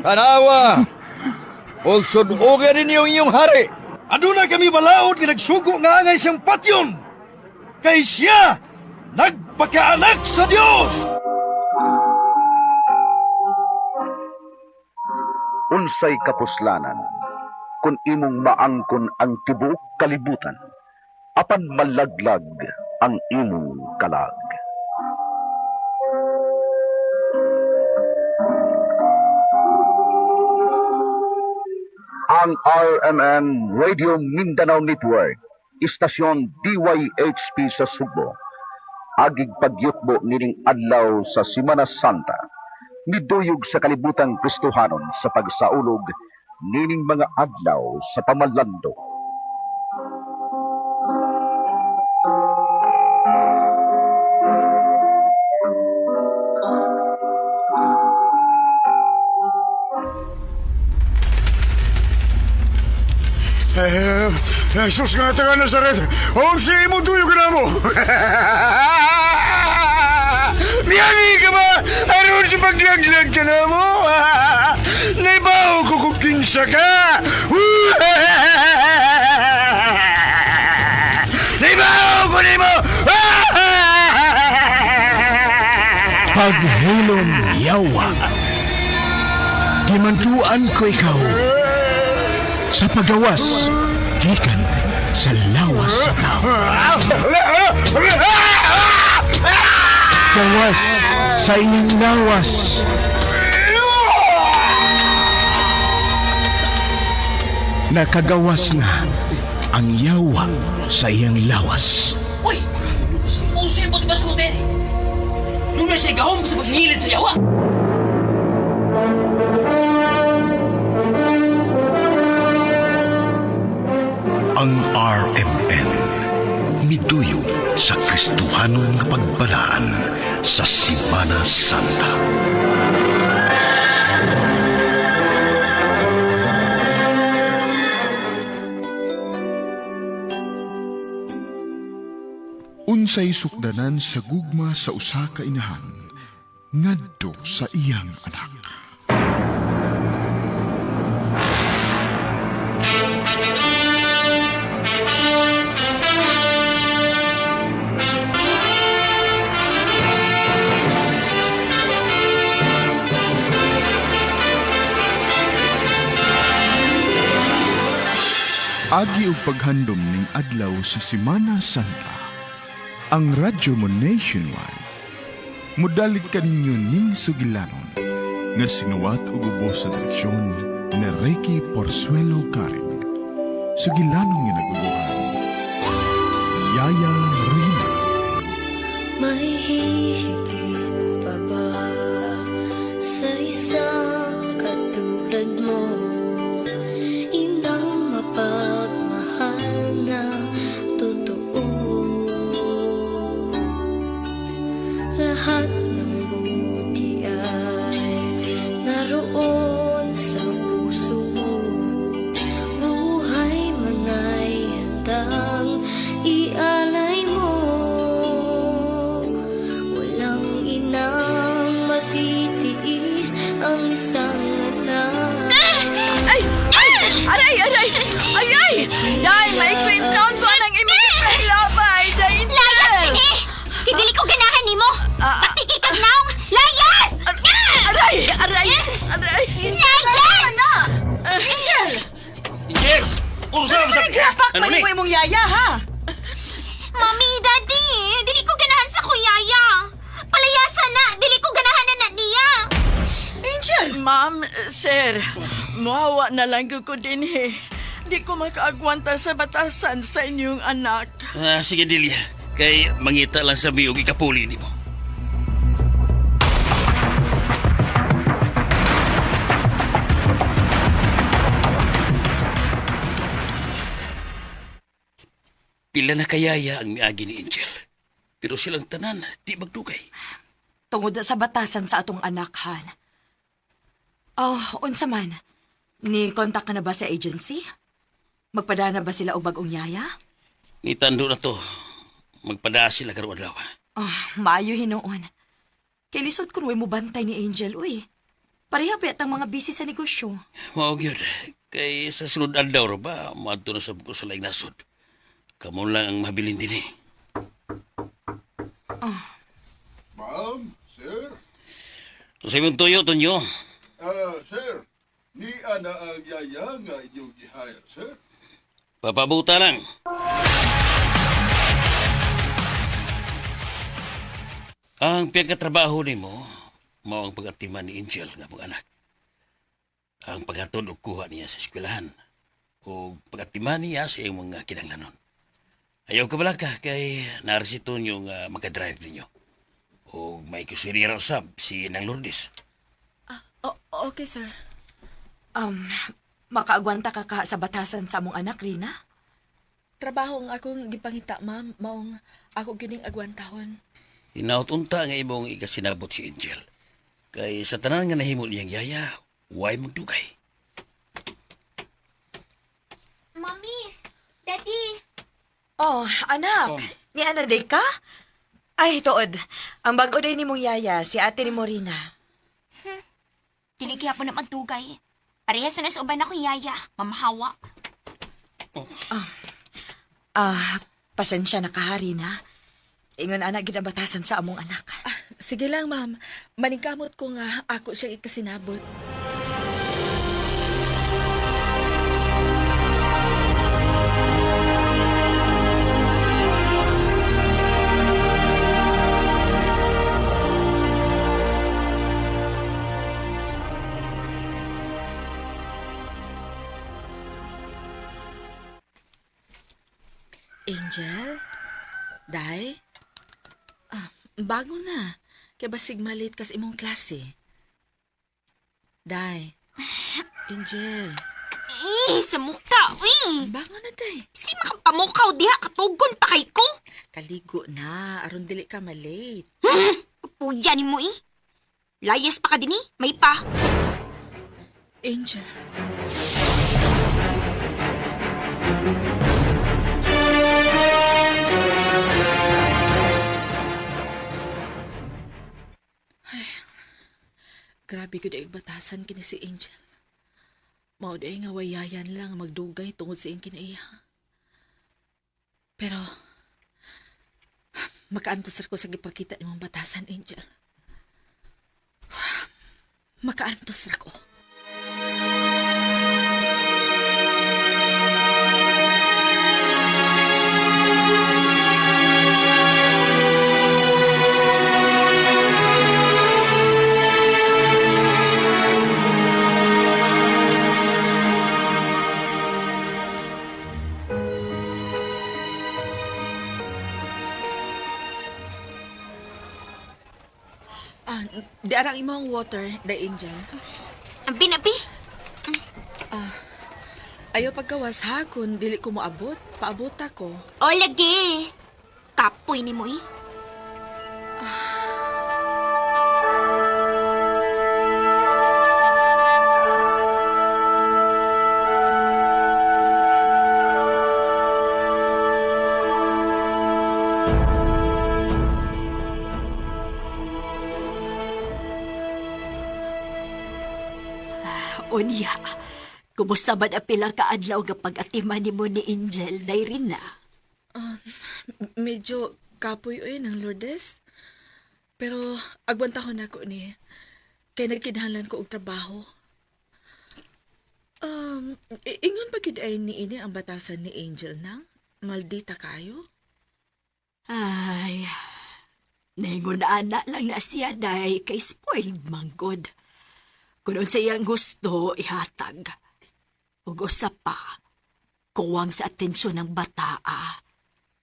Tanawa! O sunugan ninyo ang iyong hari! Aduna kami balaod nga nagsugo nga angay siyang patyon. Kay siya nagpakaanak sa Dios. Unsay kapuslanan kung imong maangkon ang tibuok kalibutan apan malaglag ang imong kalag. Ang RMN Radio Mindanao Network, istasyon DYHP sa Subo, agig pagyutbo nining adlaw sa Semana Santa, miduyog sa kalibutang Kristohanon sa pagsaulog nining mga adlaw sa pamalandok. Jesus nga taga Nazaret, ang si mo tuyo ka na mo. Miyagi ka ba? Aron si paglaglag ka na mo? Naibaw ko kung kinsa ka. Naibaw ko ni mo. Paghilom yawa, gimantuan ko ikaw sa pagawas, gikan sa lawas sa tao. Gawas sa iyong lawas. Nakagawas na ang yawa sa iyang lawas. Uy! Uso yung bagbas mo, Ted! Nung siya gahom sa paghihilid sa yawa! Ang RMN, miduyog sa Kristohanong nga pagbalaan sa Semana Santa. Unsay sukdanan sa gugma sa usa ka inahan ngadto sa iyang anak. Agi og paghandom ning adlaw sa Semana Santa. Ang radyo mo nationwide. Mudalit kaninyo ning sugilanon nga sinuwat ug ubos sa direksyon ni Ricky Porzuelo Karin. Sugilanon nga naguguhan. Yaya Rina. May hihigit pa ba sa isang katulad mo? Indang mapagmahal na totoo. Lahat ng buti ay naroon sa puso mo. Buhay man ay handang ialay mo. Walang inang matitiis ang isang anak. Ay! Aray! Aray! Ay! Day, may kwentaon ko ng imong labay, day! Layas din Kidili ko ganahan ni mo! Patiki kag naong! Layas! Aray! Aray! Aray! Layas! Angel! Angel! Uso na sa... Naglapak man mo imong yaya, ha? Mami, Daddy! Dili ko ganahan sa kuyaya! Palayasan na! Dili ko ganahan na niya! Angel! Ma'am, sir, muhawa na lang ko din, he. Di ko makaagwanta sa batasan sa inyong anak. Sige, Delia. Kay mangita lang sa biyog ikapuli ni mo. Pila na kayaya ang miagi ni Angel. Pero silang tanan, di magdugay. Tungod sa batasan sa atong anak, Han. Oh, unsa man? Ni kontak ka na ba sa agency? Magpadana ba sila og bag-ong yaya? Ni tando na to. Magpada sila karon adlaw. Oh, maayo hinuon. Kay lisod kun way mo bantay ni Angel, uy. Pareha pa yatang mga busy sa negosyo. Mao gyud. Kay sa sunod adlaw ra ba, maadto na sab ko sa laing nasod. Kamo lang ang mabilin din eh. Ma'am, sir. Sa imong tuyo, Tonyo. Sir, ni ana ang yaya nga inyong i-hire, sir. Papabuta lang. Ang pagkatrabaho ni mo, mao ang pag-atiman ni Angel nga mong anak. Ang paghatod o kuha niya sa eskwelahan. O pag-atiman niya sa iyong mga kinanglanon. Ayaw ka bala ka kay narisito niyo nga makadrive ninyo. O may kusirira usab si Nang Lourdes. Okay, sir. Makaagwanta ka sa batasan sa among anak, Rina? Trabaho ang akong gipangita, ma'am. Maong ako gining agwantahon. Hinaut-unta nga imong ikasinabot si Angel. Kay sa tanan nga nahimo niyang yaya, huwag magdugay. Mami, Daddy, Oh, anak. Ni ana day ka? Ay, tuod. Ang bago day ni mong yaya, si ate ni Morina. dili kaya po na magtugay. Parehas na sa uban ako yaya, mamahawa. Pasensya na kahari na. Ingon anak ginabatasan sa among anak. Sige lang, ma'am. Maningkamot ko nga ako siya ikasinabot. Angel? Day? Bago na. Kaya basig malit kas imong klase. Day. Angel. Sa mukha, uy! Bago na, Day. Si makapamukaw diha, katugon pa kay ko. Kaligo na. Aron dili ka malate. Puya ni mo Layas pa ka din may pa. Angel. Grabe ko daig batasan kini si Angel. Mao daig nga wayayan lang magdugay tungod sa iyang kinaiya. Pero, makaantos ko sa gipakita imong batasan, Angel. Makaantos ra ko. Di arang imong water, the Angel. Ang binabi. Ayaw pagkawas ha kung dili ko moabot. Paabot ako. O lagi. Kapoy ni mo Unya, kumusta ba na pila ka adlaw nga pag-atiman ni mo ni Angel, Nairina? Medyo kapoy ng Lourdes. Pero agwantahon ako ni. Kaya nagkinahanglan ko og trabaho. Ingon ba gid ay niini ang batasan ni Angel nang? Maldita kayo? Ay, naingon ana lang na siya day kay spoiled manggod. Kung sa iyang gusto, ihatag. Ug usap pa, kuwang sa atensyon ng bataa.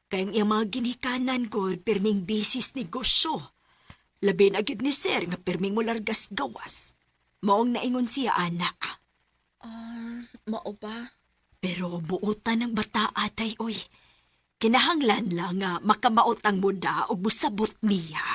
Kaya ang iyang mga ginikanan ko, pirming bisis negosyo. Labi na gid ni sir nga pirming mulargas gawas. Maong naingon siya, anak. Mao ba? Pero buutan ng bataa, tay, oy. Kinahanglan lang nga makamaot ang muda o busabot niya.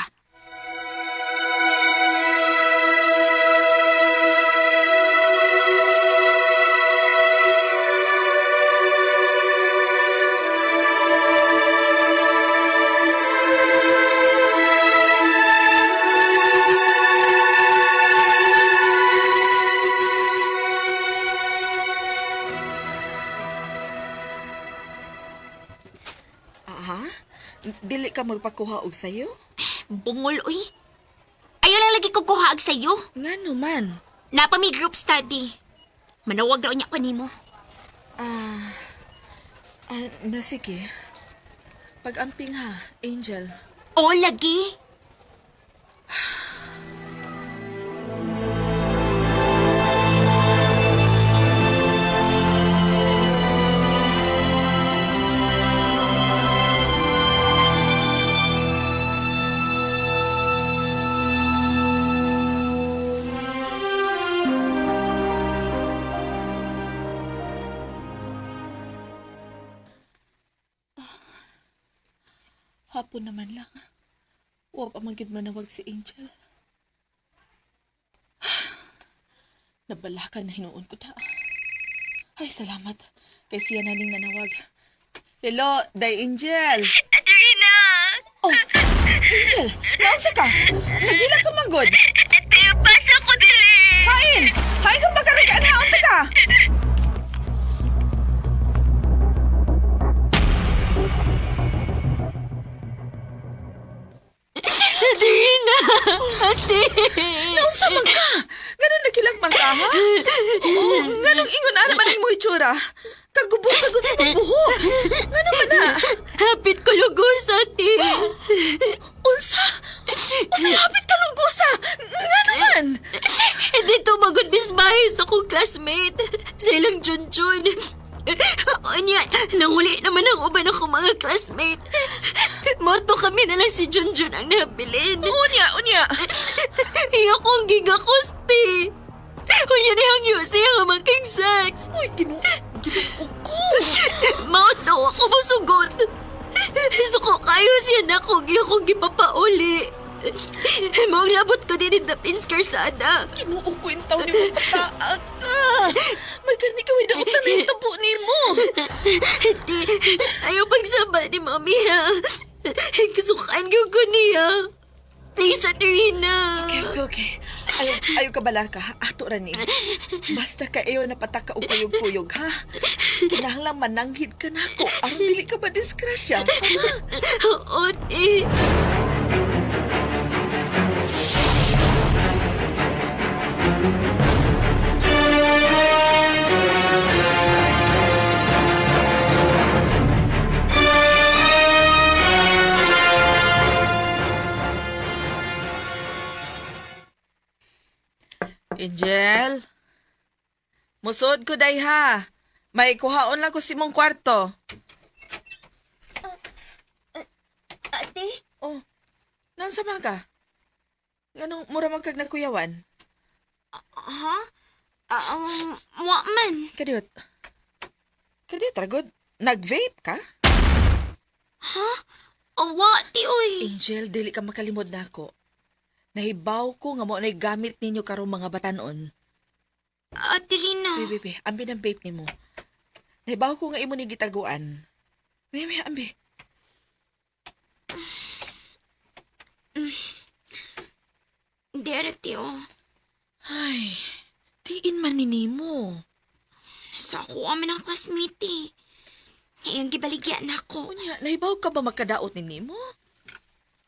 dili ka magpakuha og sayo? Bungol, uy. Ayaw lang lagi ko kuhaag sa'yo. Ngano man? Napa may group study. Manawag raw niya ko nimo. Sige. Pag-amping ha, Angel. Oo, lagi. Hapon naman lang. Wa pa magid manawag si Angel. Nabalakan na hinuon ko ta. Ay, salamat. Kay siya na ning nanawag. Hello, Day Angel. Adelina! Oh, Angel, naunsa ka? Nagila ka manggod. Basa ko diri. Hain! Hain ka pagkaragaan haon ta ka! Adelina! Ate! Naunsa man ka? Ganun nagilag man ka, ha? Oo, ganong ingon na naman ang mo itsura. Kagubog-kagod sa buhok. Ngano man na? Hapit ko lugos, ate. Unsa? Unsa hapit ka lugosa? Nga naman? Dito magod bisbahay sa kong classmate. Sa ilang Junjun. Anya, nanguli naman ang uban ako mga classmate. Moto kami na lang si Junjun ang nabilin. Unya. Iya kong gigakusti. Unya ni hangyo siya nga magking sex. Uy, ginuog ko. Moto ako musugot. Suko kayo siya na kung akong gipapauli. Mong labot ko din in the pinskarsada. Ginuog ko yung taon ni mo pataak ka. May gani ka, daot na yung tabo ni mo. Di, ayaw pagsama ni Mami ha. Kasukaan ko niya. Please, Adelina. Okay. Ayaw ka bala ka, ha? Ato rani. Basta ka ayaw na pataka o kuyog-kuyog, ha? Kinahanglang mananghid ka na ako. Aron dili ka ba disgrasya, ha? Oo, te. Angel? Musod ko day ha. May kuhaon lang ko si mong kwarto. Ate? Oh, nansa man ka? Ganong mura man kag nakuyawan? Ha? Wa man. Kadiyot, ragod. Nag-vape ka? Ha? Wa, ti, oy. Angel, dili ka makalimod na ako. Nahibaw ko nga mo na gamit ninyo karong mga batanon. Adelina. Bebe, ambi ng vape ni mo. Nahibaw ko nga imo ni gitaguan. Bebe, ambi. Dere, tiyo. Ay, tiin man mo. Sa ako amin ang classmate eh. Ngayong gibaligyan ako. Unya, nahibaw ka ba makadaot ni mo?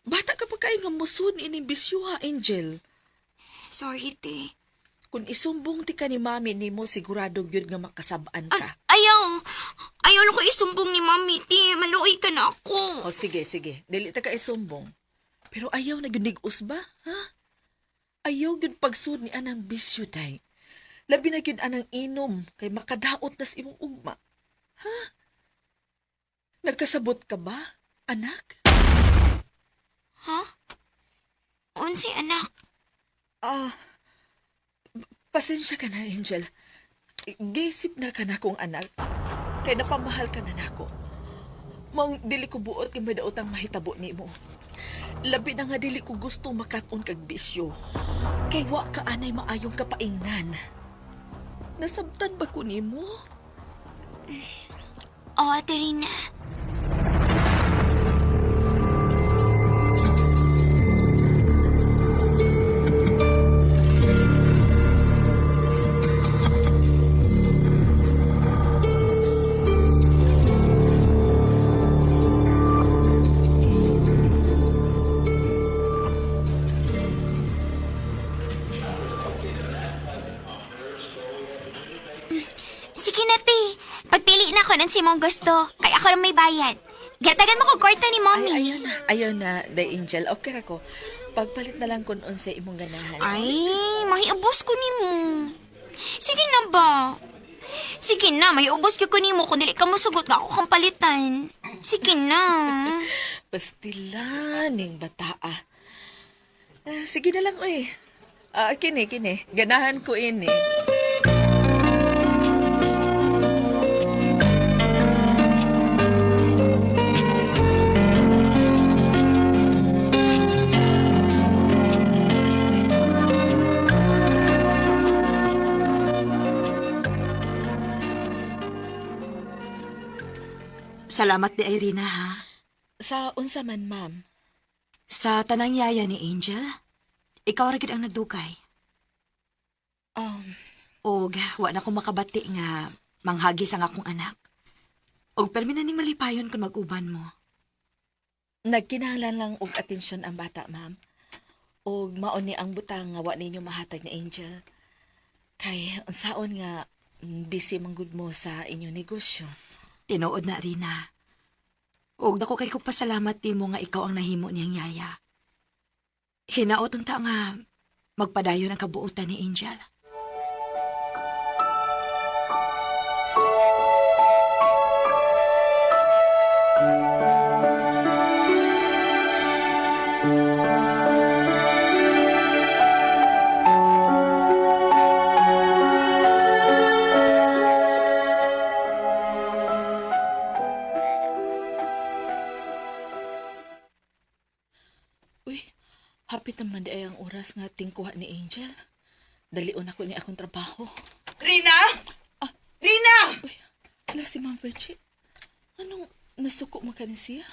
Bata ka pa kayo nga musod ining bisyo ha, Angel. Sorry, te. Kung isumbong ti ka ni mami ni mo, sigurado yun nga makasabaan ka. Ayaw na ko isumbong ni Mami, te. Maluoy ka na ako. O sige. Dili ta ka isumbong. Pero ayaw na ginig-us ba, ha? Ayaw yun pagsud ni anang bisyo, tay. Labi na yun anang inom, kay makadaot nas imong ugma. Ha? Nagkasabot ka ba, anak? Ha? Unsay anak? Pasensya ka na, Angel. Gisip na ka na kong anak. Kay napamahal ka na nako. Mong dili ko buot yung madaotang mahitabo ni mo. Labi na nga dili ko gusto makaton kag bisyo. Kay wa ka anay maayong kapaingnan. Nasabtan ba ko ni mo? Oo, Adelina. sige na, te. Pagpili na ako ng simong gusto. Kaya ako lang may bayad. Gatagan mo ko kwarta ni mommy. Ayaw na, The Angel. Okay ra ko. Pagpalit na lang kung unsa imong ganahan. Ay, mahiubos ko ni mo. Sige na ba? Sige na, mahiubos ko ni mo kung dili ka mo sugot nga ako kang palitan. Sige na. Pastilaning bataa. Sige na lang, oy. Kini. Ganahan ko ini. Salamat di Irina ha. Sa unsa man, ma'am? Sa tanang yaya ni Angel, ikaw ra gid ang nagdugay. Og wa na ko makabati nga manghagis ang akong anak. Og permi na ning malipayon kung mag-uban mo. Nagkinahanglan lang og atensyon ang bata, ma'am. Og mao ni ang butang nga wa ninyo mahatag ni Angel. Kay unsaon nga busy manggod mo sa inyong negosyo. Tinuod na Rina. Og dako kay ko pasalamat nimo nga ikaw ang nahimo niyang yaya. Hinaot unta nga magpadayon ang kabuutan ni Angel. Hapit naman di ay ang oras nga tingkuha ni Angel. Dalion ako ni akong trabaho. Rina! Rina! Uy, wala si Ma'am Virgie. Anong nasuko mo ka ni siya?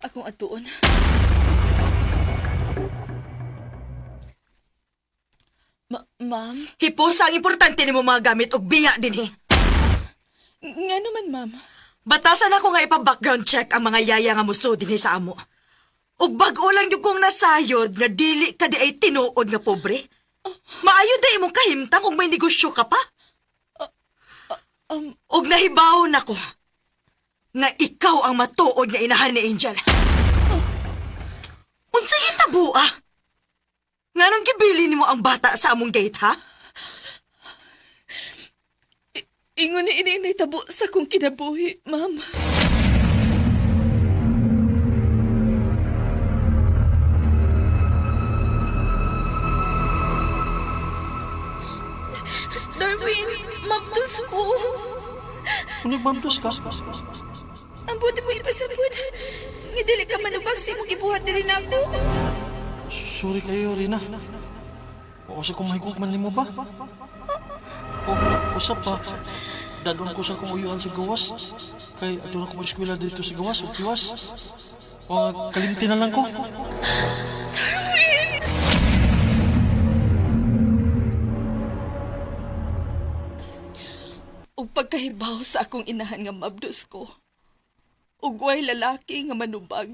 Akong atuon. Ma'am? Hipusa ang importante nimo mga gamit og biya dinhi. Nga naman, ma'am. Batasan ako nga ipa-background check ang mga yaya nga muso dinhi sa amo. Ug bag-o lang yung kong nasayod nga dili ka di ay tinuod nga pobre. Maayo da imong kahimtang ug may negosyo ka pa. Ug nahibaw na ko nga ikaw ang matuod nga inahan ni Angel. Unsay hitabo ah? Nganong gibili nimo ang bata sa among gate ha? Ingon ni ini nahitabo sa kong kinabuhi, ma'am. Darwin, mabdos ko. Unig mabdos ka? Ang buti mo ipasabot. Nga dili ka manubag sa imong gibuhat din ako. Sorry kayo, Rina. O kasi kung mahigugman ni mo ba? O usap pa. Dadon ko sa kong uyuan sa gawas. Kay ato na ko mag-eskwela dito sa gawas o tiwas. O kalimti na lang ko. Ug pagkahibaw sa akong inahan nga mabdos ko. Ug way lalaki nga manubag.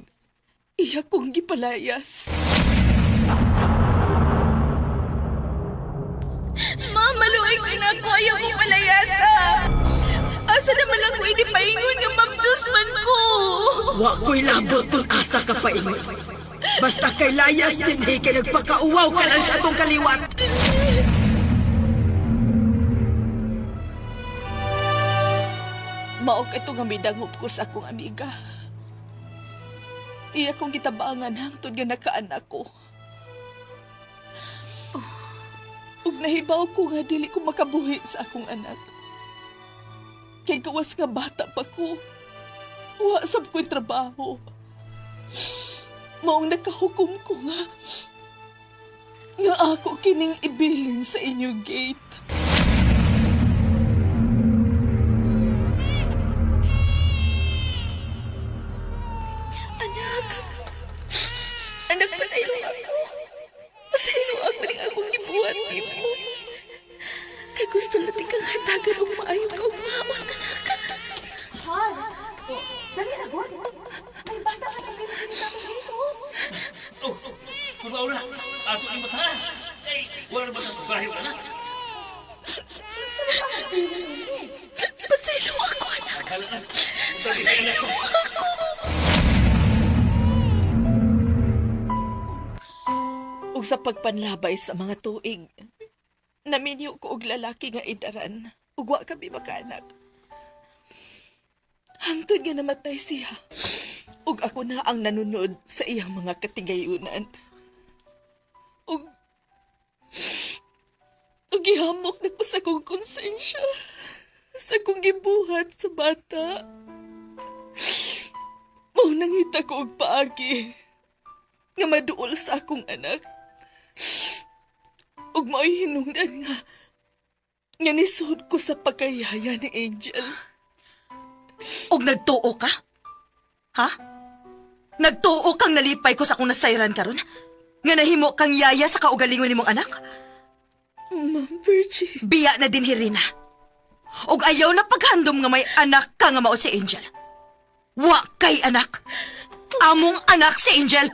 Iya kong gipalayas. Maluoy ko na ako, ayaw kong palayasa. Asa naman lang ko hindi paingon nga mabdos man ko. Wa ko'y labot kung asa ka pa ingon. Basta kay layas din kay nagpakauwaw ka lang sa atong kaliwat. Maok ito nga midangop ko sa akong amiga. Iya kong gitabangan hangtod nga nakaanak ko. Ug nahibaw ko nga dili ko makabuhi sa akong anak. Kay gawas nga bata pa ko. Wa sab ko'y trabaho. Maong nakahukom ko nga ako kining ibilin sa inyong gate. Anak, pasaylo ako. Pasaylo ako rin akong gibuhat mo. Kay gusto natin kang hatagan o maayo ka o maon, anak. Han, dali na, God. May bata ka na pinagin sa amin dito. Kung mauna, ato ang mata. Wala na ba sa bahay wala? Ug sa pagpanlabay sa mga tuig, naminyo ko og lalaki nga idaran, ug wa kami makaanak. Hangtod nga namatay siya, ug ako na ang nanunod sa iyang mga katigayunan. Ug gihamok na ko sa kong konsensya, sa kong gibuhat sa bata. Mao nangita ko og paagi nga maduol sa akong anak. Ug mao'y hinungdan nga nisod ko sa pagkayaya ni Angel. Og nagtuo ka? Ha? Nagtuo kang nalipay ko sa akong nasayran karon? Nga nahimo kang yaya sa kaugalingon nimong anak? Ma'am Virgie. Biya na din Hirina. Og ayaw na paghandom nga may anak ka nga mao si Angel. Wa kay anak. Among anak si Angel.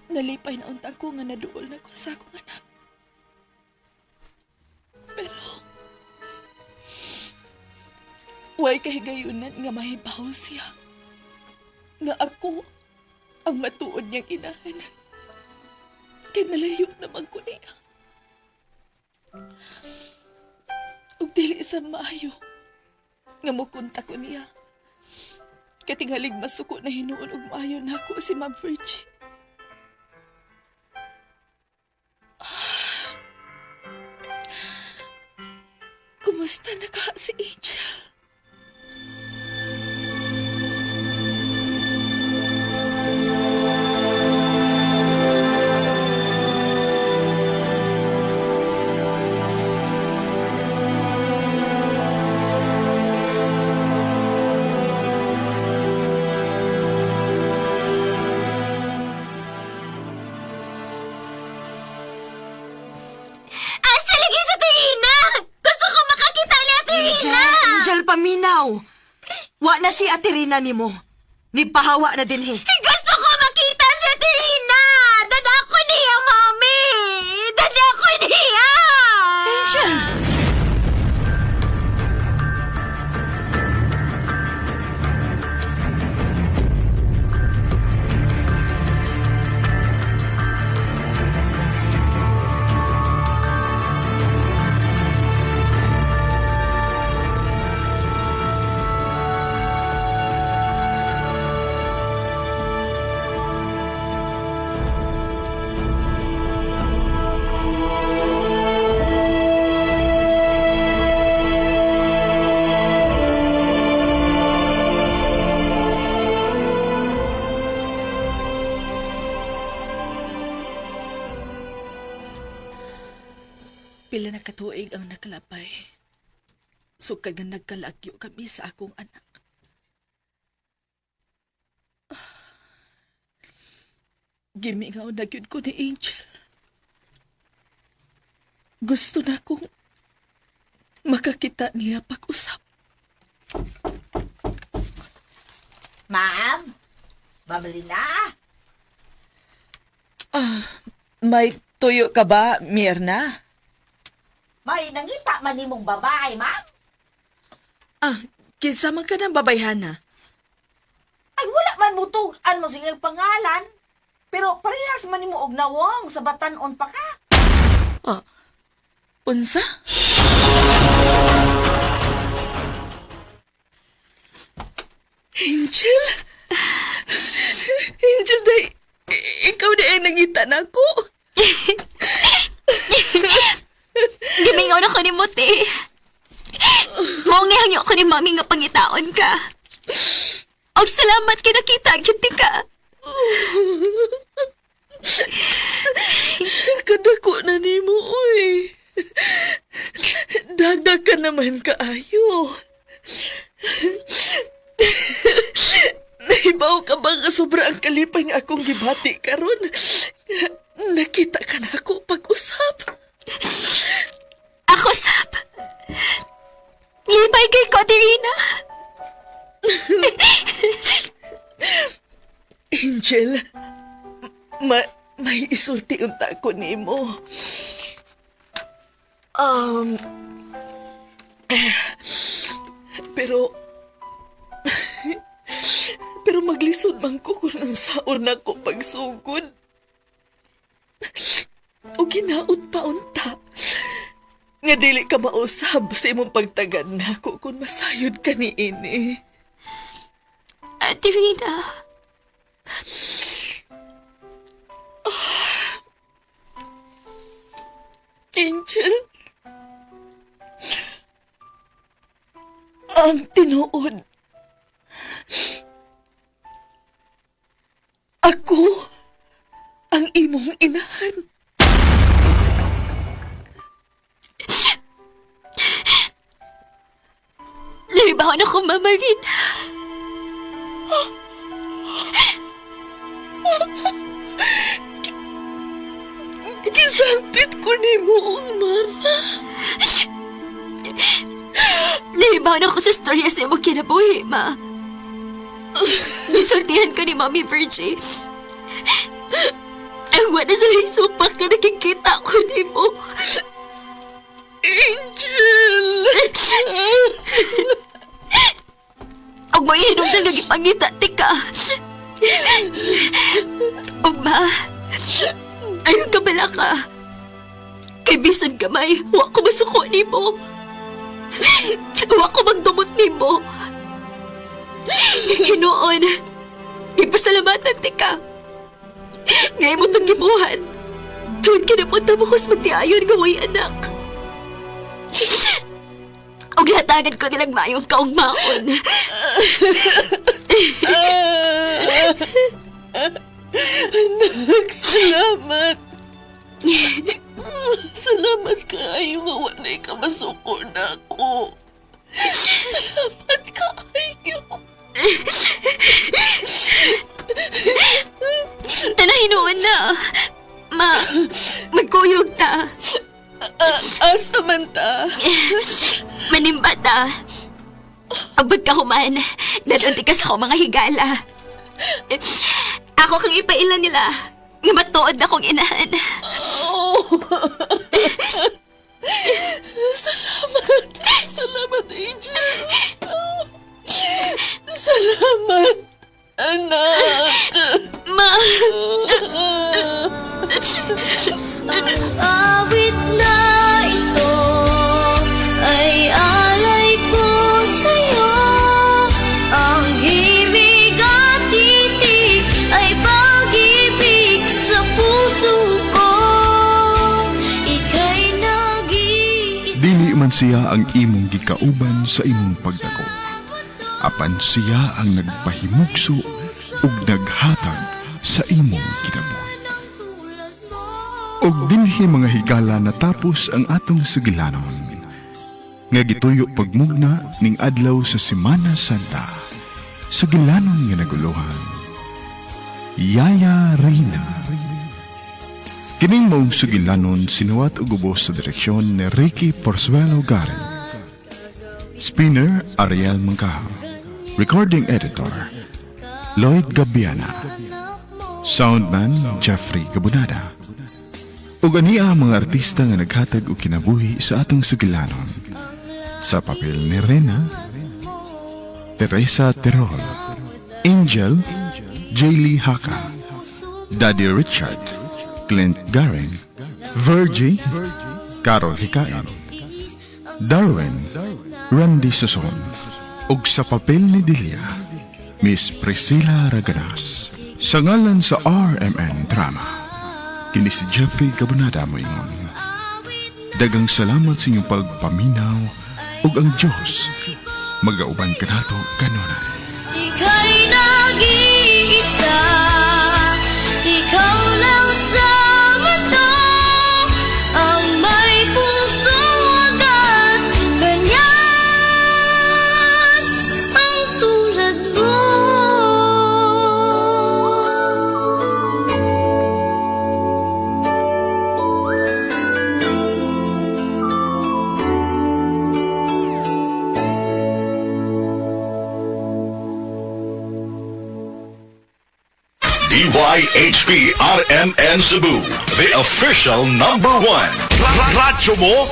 Nalipay na unta ko nga naduol na ko sa akong anak. Pero, way kahigayunan nga mahibaw siya. Nga ako ang matuod niyang inahan. Kaya nalayo naman ko niya. Ug dili sa maayo nga mukunta ko niya. Katinghalig masuko na hinuon ug maayo na ako si Ma'am Virgie. Kumusta na ka si Angel? Asa lagi sa Trina? Gusto ko makakita ni Ate Rina! Angel, paminaw. Wa na si Ate Rina nimo. Nipahawa na din he. Gusto ko makita si Ate Rina! Dadako niya, Mami! Dadako niya! Angel! Pila na katuig ang nakalapay. Sukad nga nagkalagyo kami sa akong anak. Gimingaw na yun ko ni Angel. Gusto na kong makakita niya pag-usap. Ma'am, babali na. May tuyo ka ba, Mirna? May nangita man nimong babae, ma'am. Kinsa man ka ng babayhana? Ay, wala man butugan mo sige pangalan. Pero parehas man nimo og nawong sa batanon pa ka. Unsa? Angel? Angel, ikaw na ang nangita na ako. Gimingaw na ko ni Muti. Maong nihangyo ko ni Mami nga pangitaon ka. Og salamat kay nakita gyud ka. Kadako na nimo, uy. Daga ka naman kaayo. Nahibaw ka ba nga sobrang kalipay nga akong gibati karon. Nakita ka na ako pag-usap. Ako, Sab. Lipay kay Katerina. Angel, may isulti unta ko nimo. Pero maglisod man ko kung ang saon na ko pagsugod. O ginaot pa unta. Nga dili ka mausab sa imong pagtagad na ako kung masayod ka ni ini. Ate Rina. Angel, ang tinuod. Ako ang imong inahan. Naibaw na ko, Mama Rina. Gisantit ko ni mo, Mama. Naibaw na ko sa storya sa imong kinabuhi, Ma. Nisultihan ko ni Mami Virgie. Ang wala sa supak na nakikita ko ni mo. Angel! Og mo inom na nagipangita, tika. Og ma, ayun ka bala ka. Kay bisan gamay, wa ko masuko ni mo. Wa ko magdumot ni mo. Hinoon, ipasalamatan tika. Ngayon mo itong gibuhan. Tuwid kinapunta mo kus magtiayon nga way anak. Og latagan ko nilang mayong kaugmaon. Anak, salamat. Salamat kayo nga walay ka masuko na ako. Salamat kayo. Tanahinoon na. Ma, magkuyog ta. Asa man ta? Manimba ta. Ang pagkahuman, dadunti ka sa mga higala. Ako kang ipailan nila. Nga matuod na kong inahan. Oh. Salamat. Salamat, Angel. Salamat, anak. Ma. Awit na ito ay alay ko sa'yo. Ang himig at titig ay pag-ibig sa puso ko. Ika'y nag-iisa. Dili man siya ang imong gikauban sa imong pagdako. Apan siya ang nagpahimugso ug naghatag sa imong kinabuhi. Og dinhi mga higala natapos ang atong sugilanon. Nga gituyo pagmugna ning adlaw sa Semana Santa. Sugilanon nga naguluhan. Yaya Rina. Kining maong sugilanon sinuwat og ubos sa direksyon ni Ricky Porzuelo Garen. Spinner Ariel Mangkaha. Recording Editor Lloyd Gabiana. Soundman Jeffrey Gabunada. Ug ania mga artista nga naghatag og kinabuhi sa atong sugilanon. Sa papel ni Rena, Teresa Terol, Angel, Jaylee Haka, Daddy Richard, Clint Garen, Virgie, Carol Hikain, Darwin, Randy Soson, ug sa papel ni Delia, Miss Priscilla Raganas. Sa ngalan sa RMN Drama, kini si Jeffrey Gabunada mo ingon. Dagang salamat sa inyong pagpaminaw ug ang Diyos magauban kanato kanunay. Ika'y nag-iisa, ikaw lang sa mundo, ang may pusong wagas, ganyan ang tulad mo. DYHP RMN Cebu, the official #1. Radyo mo,